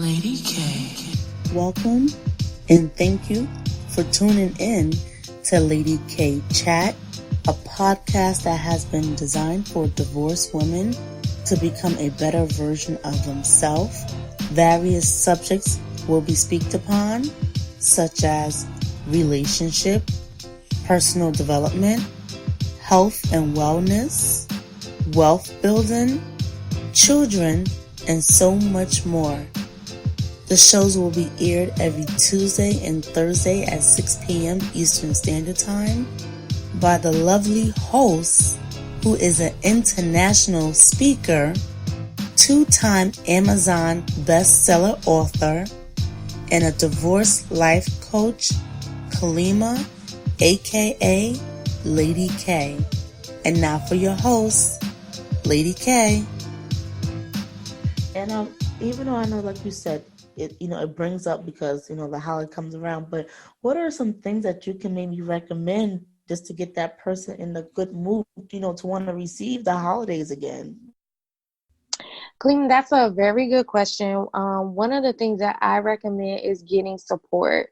Lady Kay. Welcome and thank you for tuning in to Lady Kay Chat, a podcast that has been designed for divorced women to become a better version of themselves. Various subjects will be speaked upon, such as relationship, personal development, health and wellness, wealth building, children, and so much more. The shows will be aired every Tuesday and Thursday at 6 p.m. Eastern Standard Time by the lovely host, who is an international speaker, two-time Amazon bestseller author, and a divorce life coach, Kalima, aka Lady Kay. And now for your host, Lady Kay. And even though I know, like you said, it brings up because the holiday comes around. But what are some things that you can maybe recommend just to get that person in a good mood, to want to receive the holidays again? Clean, that's a very good question. One of the things that I recommend is getting support.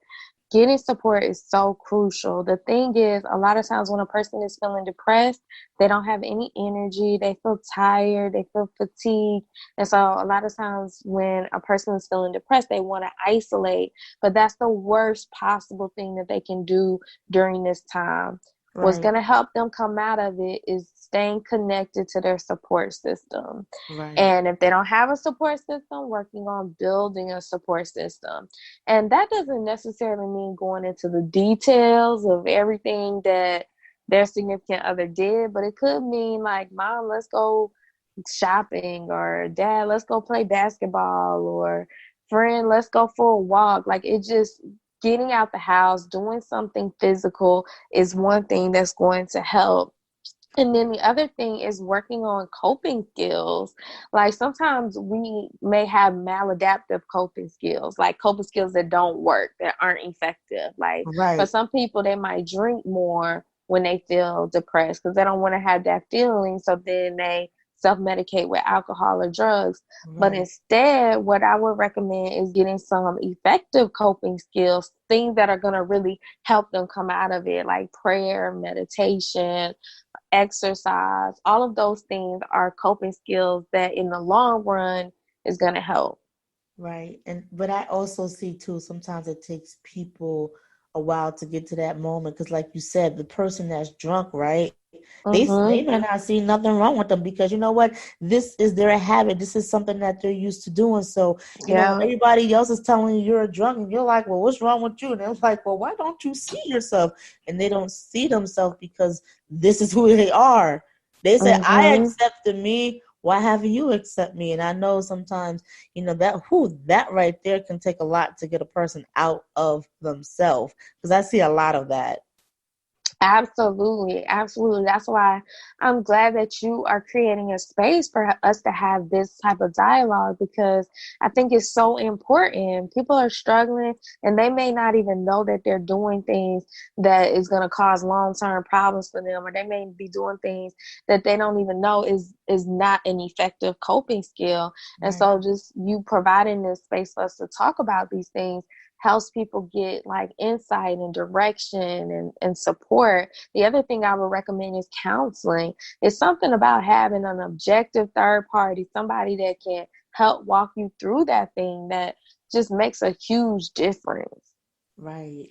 Getting support is so crucial. The thing is, a lot of times when a person is feeling depressed, they don't have any energy, they feel tired, they feel fatigued. And so a lot of times when a person is feeling depressed, they want to isolate. But that's the worst possible thing that they can do during this time. Right. What's going to help them come out of it is staying connected to their support system. Right. And if they don't have a support system, working on building a support system. And that doesn't necessarily mean going into the details of everything that their significant other did, but it could mean like, Mom, let's go shopping, or Dad, let's go play basketball, or friend, let's go for a walk. Like, it just getting out the house, doing something physical is one thing that's going to help. And then the other thing is working on coping skills. Like, sometimes we may have maladaptive coping skills, like coping skills that don't work, that aren't effective. Like, right. For some people, they might drink more when they feel depressed because they don't want to have that feeling. So then they self-medicate with alcohol or drugs. Right. But instead, what I would recommend is getting some effective coping skills, things that are going to really help them come out of it, like prayer, meditation, exercise. All of those things are coping skills that in the long run is going to help. Right. But I also see too, sometimes it takes people a while to get to that moment, because like you said, the person that's drunk, right, they might not see nothing wrong with them, because you know what, this is their habit, this is something that they're used to doing. So you know, everybody else is telling you you're drunk, and you're like, well, what's wrong with you? And they're like, well, why don't you see yourself? And they don't see themselves because this is who they are. They say, I accepted me, why haven't you accept me? And I know sometimes, that right there can take a lot to get a person out of themselves, because I see a lot of that. Absolutely. Absolutely. That's why I'm glad that you are creating a space for us to have this type of dialogue, because I think it's so important. People are struggling and they may not even know that they're doing things that is going to cause long-term problems for them, or they may be doing things that they don't even know is not an effective coping skill. And so just you providing this space for us to talk about these things helps people get like insight and direction and support. The other thing I would recommend is counseling. It's something about having an objective third party, somebody that can help walk you through that thing, that just makes a huge difference. Right.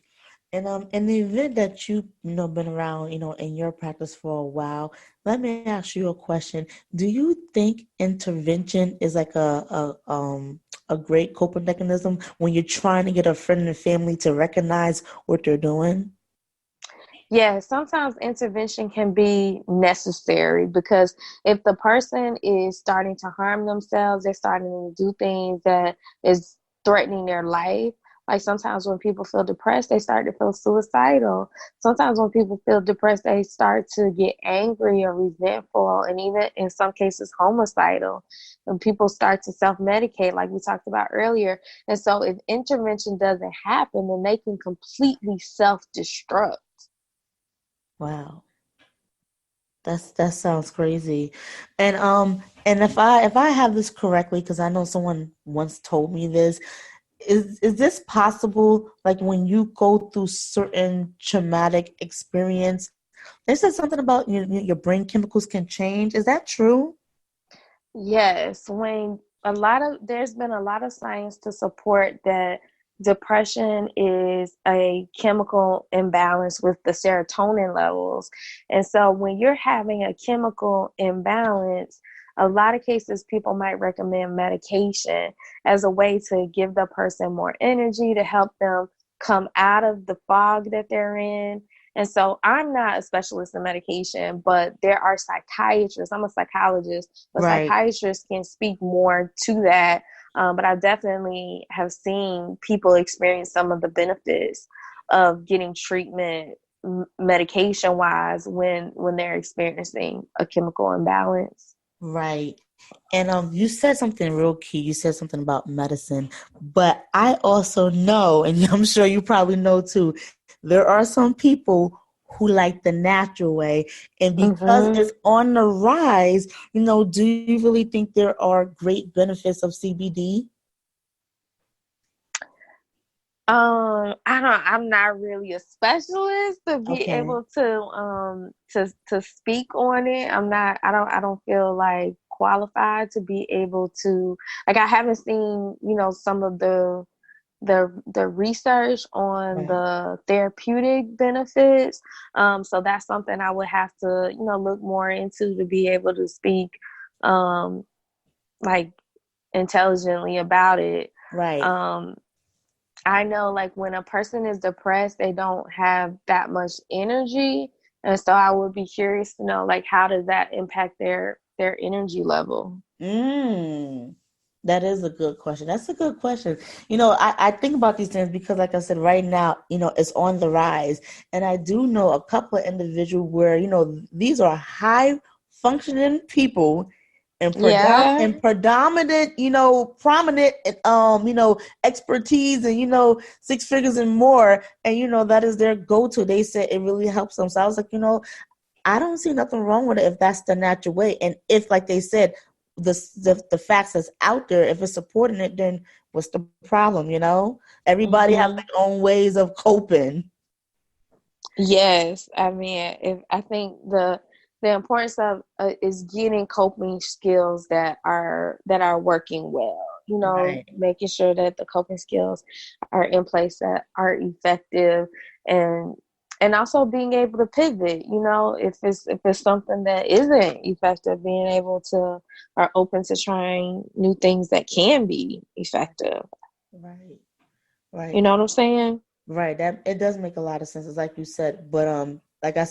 And in the event that you've been around, in your practice for a while, let me ask you a question. Do you think intervention is like a great coping mechanism when you're trying to get a friend and family to recognize what they're doing? Yeah, sometimes intervention can be necessary, because if the person is starting to harm themselves, they're starting to do things that is threatening their life. Like, sometimes when people feel depressed, they start to feel suicidal. Sometimes when people feel depressed, they start to get angry or resentful, and even in some cases homicidal. And people start to self-medicate, like we talked about earlier. And so if intervention doesn't happen, then they can completely self-destruct. Wow. That sounds crazy. And if I have this correctly, because I know someone once told me this, is this possible, like when you go through certain traumatic experience, they said something about your brain chemicals can change. Is that true? Yes, when there's been a lot of science to support that depression is a chemical imbalance with the serotonin levels. And so when you're having a chemical imbalance, a lot of cases people might recommend medication as a way to give the person more energy to help them come out of the fog that they're in. And so I'm not a specialist in medication, but there are psychiatrists. I'm a psychologist, but Right, psychiatrists can speak more to that. But I definitely have seen people experience some of the benefits of getting treatment medication wise when they're experiencing a chemical imbalance. right. And you said something real key. You said something about medicine, but I also know, and I'm sure you probably know too, there are some people who like the natural way, and because Mm-hmm. it's on the rise, do you really think there are great benefits of CBD? I'm not really a specialist to be Okay, able to speak on it. I don't feel like qualified to be able to, like, I haven't seen, some of the research on right, the therapeutic benefits. So that's something I would have to, look more into to be able to speak um like intelligently about it. right. Um I know, like, when a person is depressed, they don't have that much energy. And so I would be curious to know, like, how does that impact their energy level? Mm, that is a good question. That's a good question. I think about these things because, like I said, right now, it's on the rise. And I do know a couple of individuals where, these are high functioning people and Yeah. predominant, prominent, expertise and, six figures and more. And, that is their go-to. They said it really helps them. So I was like, I don't see nothing wrong with it if that's the natural way. And if, like they said, the facts that's out there, if it's supporting it, then what's the problem? Everybody have Hmm. their own ways of coping. Yes, I mean, if I think the importance of is getting coping skills that are working well. Right, Making sure that the coping skills are in place that are effective, and and also being able to pivot. If it's something that isn't effective, being able to are open to trying new things that can be effective. right, right, You know what I'm saying? right. That it does make a lot of sense, it's like you said. But like I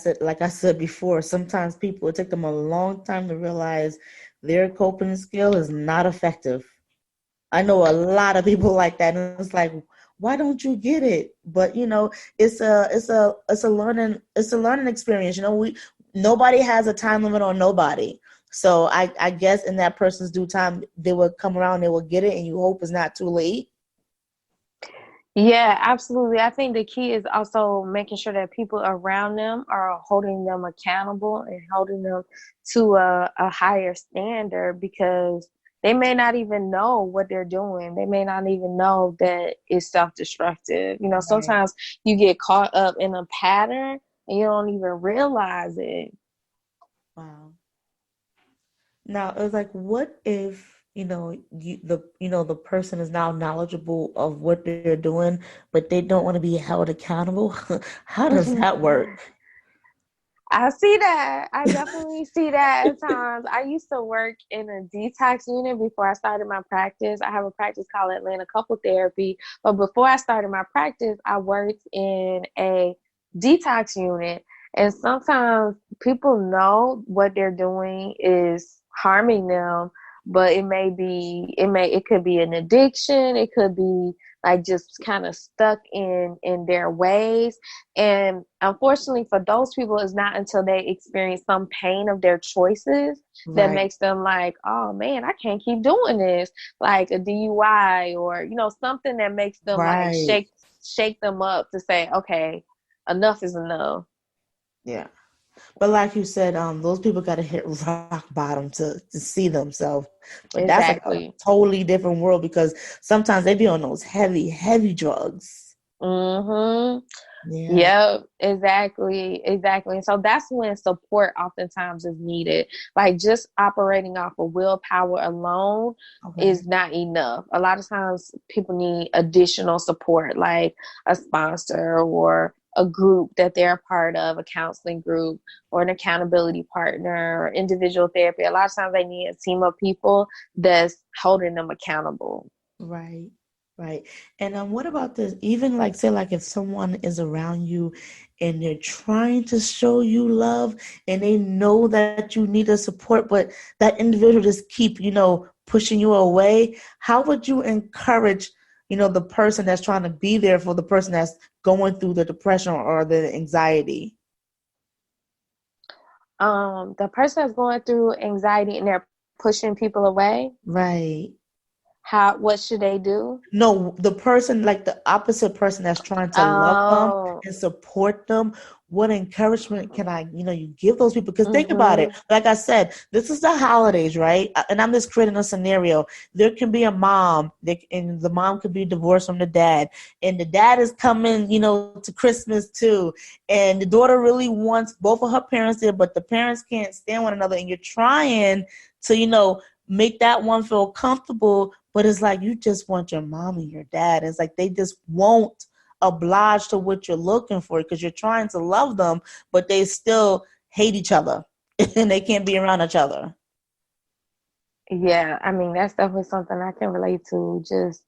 said before, sometimes people it take them a long time to realize their coping skill is not effective. I know a lot of people like that, and it's like, why don't you get it? But it's a learning experience. Nobody has a time limit on nobody. So I guess in that person's due time, they will come around, they will get it, and you hope it's not too late. Yeah, absolutely. I think the key is also making sure that people around them are holding them accountable and holding them to a higher standard, because they may not even know what they're doing. They may not even know that it's self-destructive. Right. Sometimes you get caught up in a pattern and you don't even realize it. Wow. Now it's like, what if the person is now knowledgeable of what they're doing, but they don't want to be held accountable? How does that work? I see that. I definitely see that at times. I used to work in a detox unit before I started my practice. I have a practice called Atlanta Couple Therapy. But before I started my practice, I worked in a detox unit. And sometimes people know what they're doing is harming them, but it could be an addiction. It could be like just kind of stuck in their ways. And unfortunately for those people, it's not until they experience some pain of their choices that Right, makes them like, oh man, I can't keep doing this, like a DUI, or something that makes them like right. shake them up to say, okay, enough is enough. Yeah. But like you said, those people got to hit rock bottom to see themselves. But that's like a Exactly. totally different world because sometimes they be on those heavy, heavy drugs. Mm-hmm. Yeah. Yep, exactly, exactly. And so that's when support oftentimes is needed. Like just operating off of willpower alone Okay. is not enough. A lot of times people need additional support, like a sponsor or a group that they're a part of, a counseling group or an accountability partner or individual therapy. A lot of times they need a team of people that's holding them accountable. Right, right. And what about this? Even like say like if someone is around you and they're trying to show you love and they know that you need the support, but that individual just keep, pushing you away, how would you encourage, the person that's trying to be there for the person that's going through the depression or the anxiety? The person that's going through anxiety and they're pushing people away, Right. what should they do? No, the person, like the opposite person that's trying to love them Oh, and support them, what encouragement can you give those people? Because think about it. mm-hmm, Like I said, this is the holidays, right? And I'm just creating a scenario. There can be a mom, and the mom could be divorced from the dad, and the dad is coming, to Christmas too. And the daughter really wants both of her parents there, but the parents can't stand one another, and you're trying to, make that one feel comfortable, but it's like you just want your mom and your dad. It's like they just won't oblige to what you're looking for because you're trying to love them, but they still hate each other and they can't be around each other. yeah, I mean that's definitely something I can relate to. Just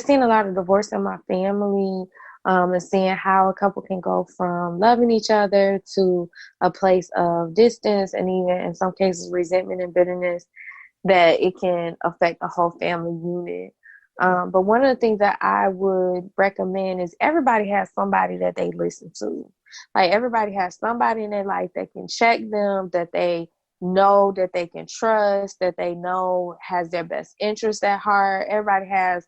seeing a lot of divorce in my family, and seeing how a couple can go from loving each other to a place of distance and even in some cases resentment and bitterness that it can affect a whole family unit. But one of the things that I would recommend is everybody has somebody that they listen to. Like everybody has somebody in their life that can check them, that they know that they can trust, that they know has their best interest at heart. Everybody has,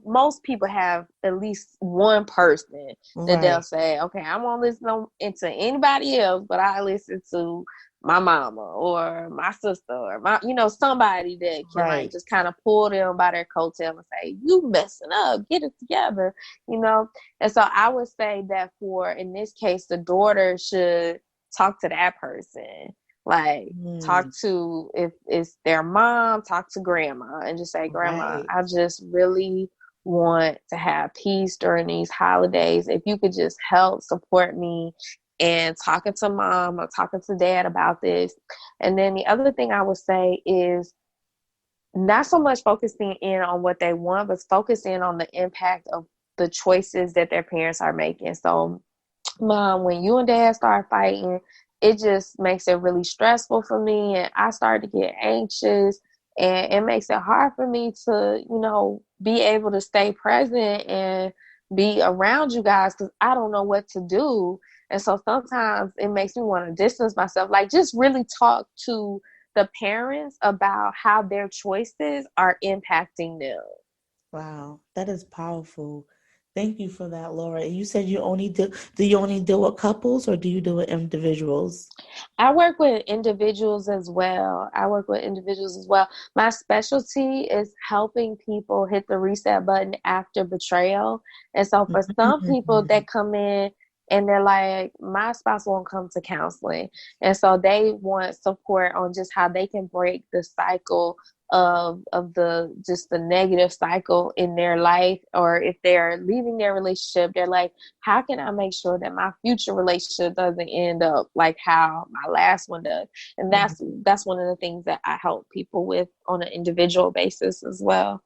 most people have at least one person that they'll Right, say, okay, I won't listen to anybody else, but I listen to my mama or my sister or somebody that can like right. just kind of pull them by their coattail and say, you messing up, get it together, you know. And so I would say that for in this case the daughter should talk to that person, like talk Mm, to, if it's their mom, talk to grandma and just say, grandma, right. I just really want to have peace during these holidays. If you could just help support me and talking to mom or talking to dad about this. And then the other thing I would say is not so much focusing in on what they want, but focusing on the impact of the choices that their parents are making. So, mom, when you and dad start fighting, it just makes it really stressful for me. And I start to get anxious. And it makes it hard for me to, be able to stay present and be around you guys because I don't know what to do. And so sometimes it makes me want to distance myself. Like, just really talk to the parents about how their choices are impacting them. Wow, that is powerful. Thank you for that, Laura. You said do you only deal with couples or do you do with individuals? I work with individuals as well. I work with individuals as well. My specialty is helping people hit the reset button after betrayal. And so for some people Mm, that come in and they're like, my spouse won't come to counseling. And so they want support on just how they can break the cycle of the just the negative cycle in their life, or if they're leaving their relationship, they're like, how can I make sure that my future relationship doesn't end up like how my last one does? And mm. that's one of the things that I help people with on an individual basis as well.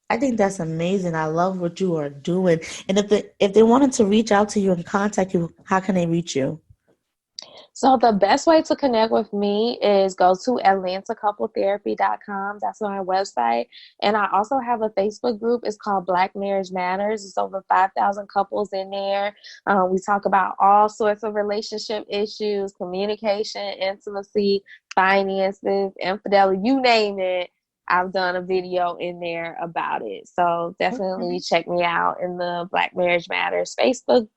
I think that's amazing. I love what you are doing. And if they wanted to reach out to you and contact you, how can they reach you? So the best way to connect with me is go to atlantacouple.therapy.com. That's my website. And I also have a Facebook group. It's called Black Marriage Matters. It's over 5,000 couples in there. We talk about all sorts of relationship issues, communication, intimacy, finances, infidelity, you name it. I've done a video in there about it. So definitely Okay. check me out in the Black Marriage Matters Facebook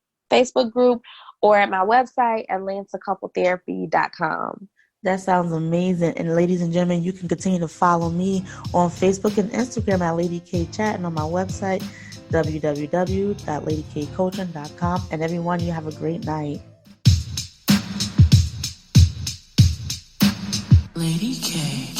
group, or at my website, atlantacoupletherapy.com. That sounds amazing. And ladies and gentlemen, you can continue to follow me on Facebook and Instagram at Lady K Chat, and on my website, www.ladykcoaching.com. And everyone, you have a great night. Lady K.